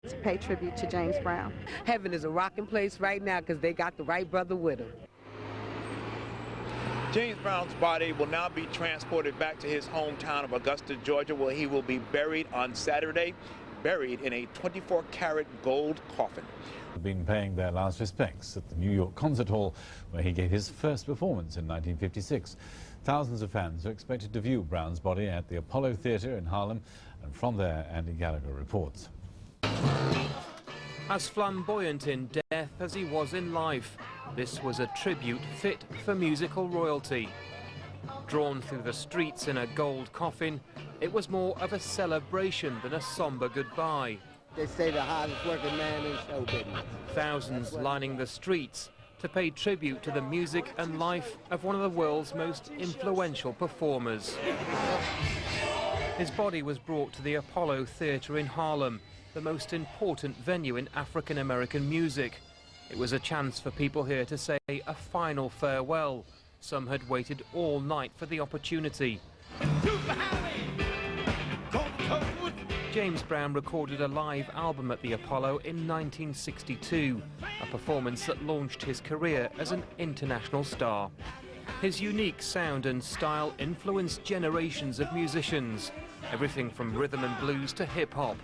to pay tribute to James Brown. Heaven is a rocking place right now because they got the right brother with him. James Brown's body will now be transported back to his hometown of Augusta, Georgia, where he will be buried on Saturday, buried in a 24-karat gold coffin. Been paying their last respects at the New York Concert Hall, where he gave his first performance in 1956. Thousands of fans are expected to view Brown's body at the Apollo Theatre in Harlem, and from there, Andy Gallagher reports. As flamboyant in death as he was in life, this was a tribute fit for musical royalty. Drawn through the streets in a gold coffin, it was more of a celebration than a somber goodbye. They say the hardest working man in show business. Thousands lining the streets to pay tribute to the music and life of one of the world's most influential performers. His body was brought to the Apollo Theatre in Harlem, the most important venue in African-American music. It was a chance for people here to say a final farewell. Some had waited all night for the opportunity. James Brown recorded a live album at the Apollo in 1962, a performance that launched his career as an international star. His unique sound and style influenced generations of musicians, everything from rhythm and blues to hip-hop.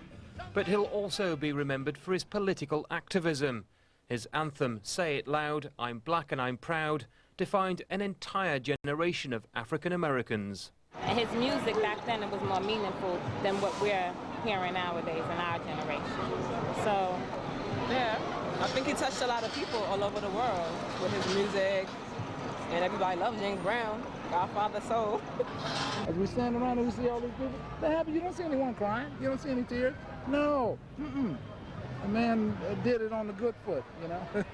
But he'll also be remembered for his political activism. His anthem, Say It Loud, I'm Black and I'm Proud, defined an entire generation of African Americans. And his music back then, it was more meaningful than what we're hearing nowadays in our generation. So, yeah, I think he touched a lot of people all over the world with his music, and everybody loves James Brown, Godfather Soul. As we stand around and we see all these people, they're happy. You don't see anyone crying. You don't see any tears. No. The man did it on the good foot, you know.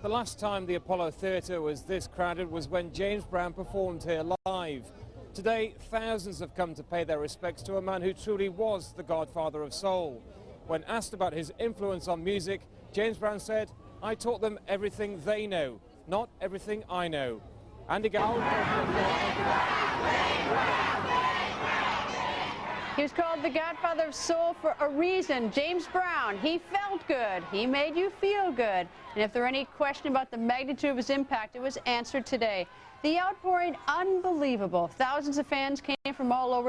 The last time the Apollo Theatre was this crowded was when James Brown performed here live. Today, thousands have come to pay their respects to a man who truly was the godfather of soul. When asked about his influence on music, James Brown said, I taught them everything they know, not everything I know. Andy Gallagher. He was called the Godfather of Soul for a reason. James Brown, he felt good. He made you feel good. And if there were any question about the magnitude of his impact, it was answered today. The outpouring, unbelievable. Thousands of fans came from all over